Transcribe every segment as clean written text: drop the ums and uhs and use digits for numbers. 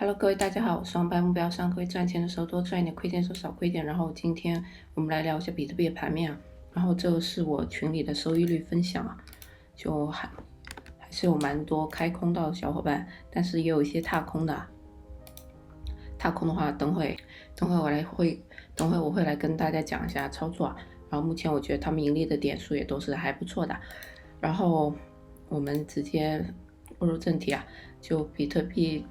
Hello，各位大家好，我是上班目标上各位赚钱的时候多赚一点，亏钱的时候少亏点。然后今天我们来聊一下比特币的盘面啊。然后这个是我群里的收益率分享啊，就还是有蛮多开空到的小伙伴，但是也有一些踏空的啊。踏空的话，等会我会来跟大家讲一下操作啊。然后目前我觉得他们盈利的点数也都是还不错的。然后我们直接步入正题啊，就比特币。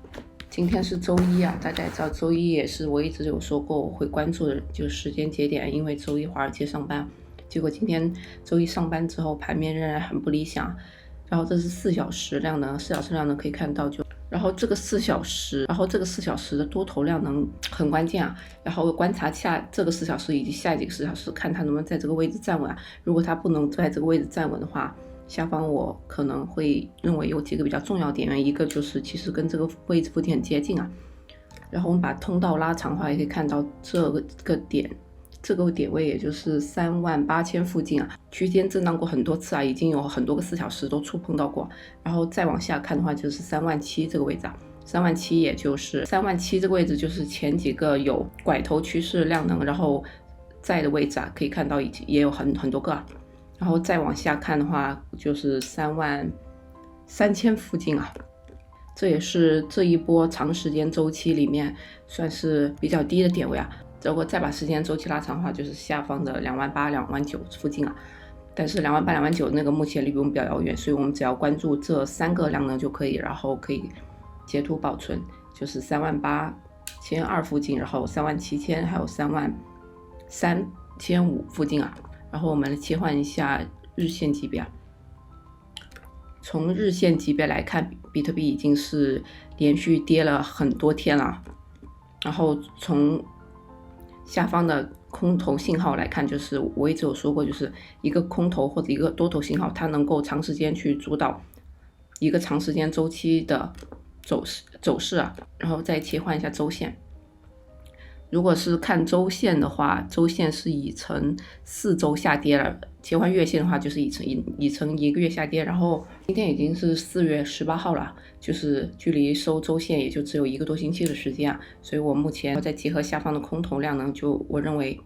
今天是周一啊，大家也知道周一也是我一直有说过我会关注的就时间节点，因为周一华尔街上班，结果今天周一上班之后盘面仍然很不理想。然后这是4小时量能，4小时量能可以看到然后这个4小时的多头量能很关键啊，然后观察下这个4小时以及下几个4小时，看它能不能在这个位置站稳啊。如果它不能在这个位置站稳的话，下方我可能会认为有几个比较重要点，一个就是其实跟这个位置附近很接近啊。然后我们把通道拉长的话，也可以看到这个点位也就是38000附近啊，区间震荡过很多次啊，已经有很多个4小时都触碰到过。然后再往下看的话，就是37000这个位置啊，37000也就是37000这个位置就是前几个有拐头趋势量能然后在的位置啊，可以看到也有很多个啊。然后再往下看的话，就是33000附近啊，这也是这一波长时间周期里面算是比较低的点位啊。如果再把时间周期拉长的话，就是下方的28000、29000附近啊。但是28000、29000那个目前离我们比较遥远，所以我们只要关注这3个量能就可以，然后可以截图保存，就是38200附近，然后37000，还有33500附近啊。然后我们切换一下日线级别啊，从日线级别来看，比特币已经是连续跌了很多天了。然后从下方的空头信号来看，就是我一直有说过，就是一个空头或者一个多头信号，它能够长时间去主导一个长时间周期的走势啊。然后再切换一下周线。如果是看周线的话，周线是已成4周下跌了，切换月线的话就是已成1个月下跌。然后今天已经是4月18号了，就是距离收周线也就只有1个多星期的时间啊。所以我目前再结合下方的空头量能，我认为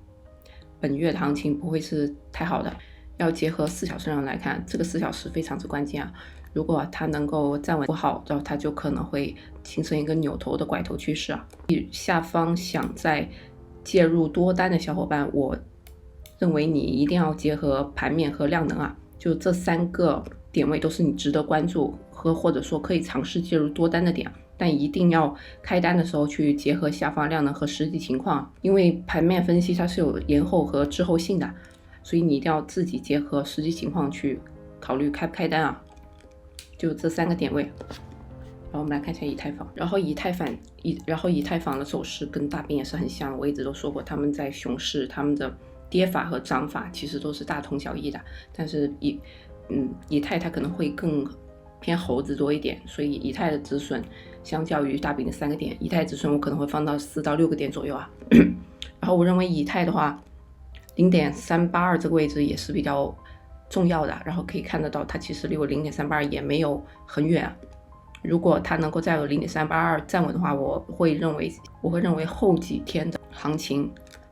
本月的行情不会是太好的。要结合4小时量来看，这个4小时非常之关键啊。如果它能够站稳不好，然后它就可能会形成一个扭头的拐头趋势啊。下方想再介入多单的小伙伴，我认为你一定要结合盘面和量能啊，就这3个点位都是你值得关注或者说可以尝试介入多单的点，但一定要开单的时候去结合下方量能和实际情况，因为盘面分析它是有延后和滞后性的，所以你一定要自己结合实际情况去考虑开不开单啊。就这3个点位。然后我们来看一下以太坊，然后以太坊的走势跟大盘也是很像，我一直都说过，他们在熊市，他们的跌法和涨法其实都是大同小异的，但是以太它可能会更偏猴子多一点，所以以太的止损相较于大盘的3个点，以太止损我可能会放到4到6个点左右啊。然后我认为以太的话，0.382这个位置也是比较重要的，然后可以看得到它其实离我0.382也没有很远啊。如果它能够在0.382站稳的话，我会认为后几天的行情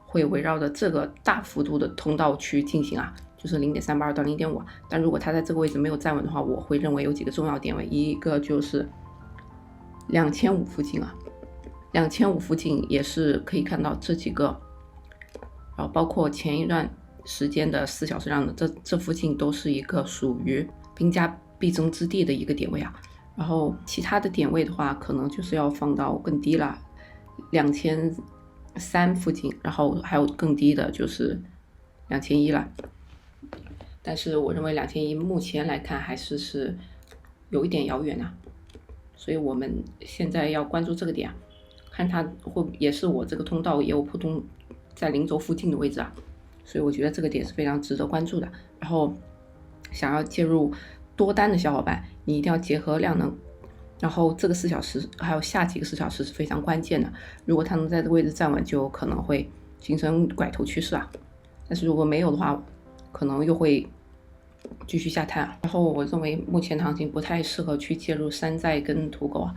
会围绕着这个大幅度的通道去进行啊，就是0.382到0.5。但如果它在这个位置没有站稳的话，我会认为有几个重要点位，一个就是2500附近啊，2500附近也是可以看到这几个，然后包括前一段时间的4小时量的这附近都是一个属于兵家必争之地的一个点位啊。然后其他的点位的话，可能就是要放到更低了，2300附近，然后还有更低的就是2100了。但是我认为2100目前来看还是有一点遥远啊，所以我们现在要关注这个点啊，看它也是我这个通道也有普通在0轴附近的位置啊，所以我觉得这个点是非常值得关注的。然后想要介入多单的小伙伴，你一定要结合量能，然后这个4小时还有下几个4小时是非常关键的，如果它能在这个位置站稳，就可能会形成拐头趋势啊。但是如果没有的话，可能又会继续下探啊。然后我认为目前的行情不太适合去介入山寨跟土狗啊，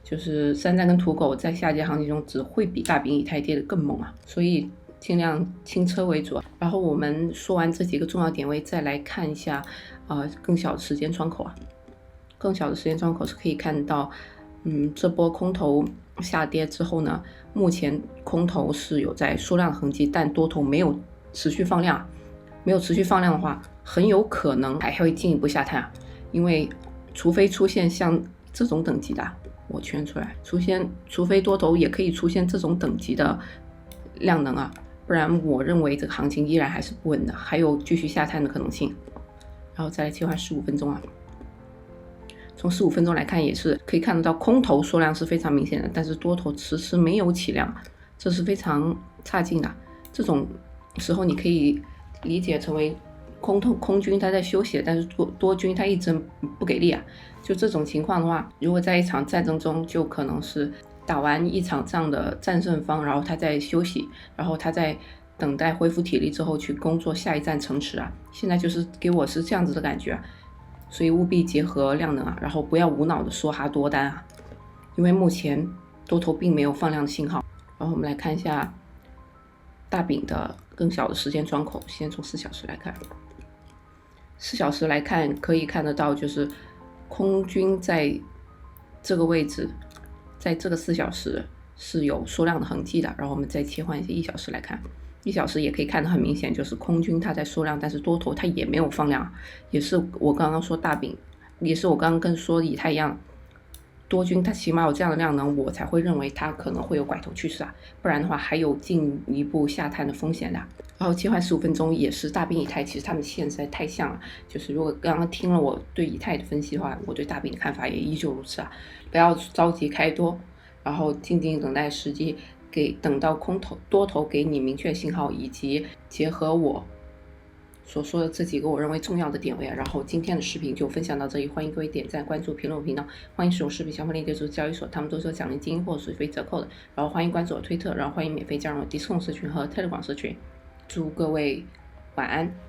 就是山寨跟土狗在下跌行情中只会比大饼以太跌得更猛啊，所以尽量轻车为主。然后我们说完这几个重要点位，再来看一下更小的时间窗口啊。更小的时间窗口是可以看到，这波空头下跌之后呢，目前空头是有在缩量的痕迹，但多头没有持续放量，没有持续放量的话，很有可能还会进一步下探啊，因为除非出现像这种等级的，我圈出来，除非多头也可以出现这种等级的量能啊，不然我认为这个行情依然还是不稳的，还有继续下探的可能性。然后再来切换15分钟啊，从15分钟来看，也是可以看得到空头缩量是非常明显的，但是多头迟迟没有起量，这是非常差劲的。这种时候你可以理解成为空军他在休息，但是多军他一直不给力啊。就这种情况的话，如果在一场战争中，就可能是打完一场仗的战胜方，然后他在休息，然后他在等待恢复体力之后去工作下一站城池啊。现在就是给我是这样子的感觉啊，所以务必结合量能啊，然后不要无脑的梭哈多单啊，因为目前多头并没有放量的信号。然后我们来看一下大饼的更小的时间窗口，先从4小时来看。4小时来看，可以看得到就是空军在这个位置，在这个4小时是有缩量的痕迹的。然后我们再切换一些1小时来看，1小时也可以看得很明显，就是空军它在缩量，但是多头它也没有放量，也是我刚刚说大饼，也是我刚刚跟说以太一样，多军它起码有这样的量能，我才会认为它可能会有拐头趋势啊，不然的话还有进一步下探的风险的。然后切换15分钟也是大饼以太，其实它们线实在太像了，就是如果刚刚听了我对以太的分析的话，我对大饼的看法也依旧如此啊，不要着急开多，然后静静等待时机，等到多头给你明确信号，以及结合我所说的这几个我认为重要的点位啊。然后今天的视频就分享到这里，欢迎各位点赞、关注、评论我频道，欢迎使用视频相关链接入交易所，他们都是有奖励金或水费折扣的。然后欢迎关注我推特，然后欢迎免费加入我 Discord 社群和 Telegram 社群。祝各位晚安。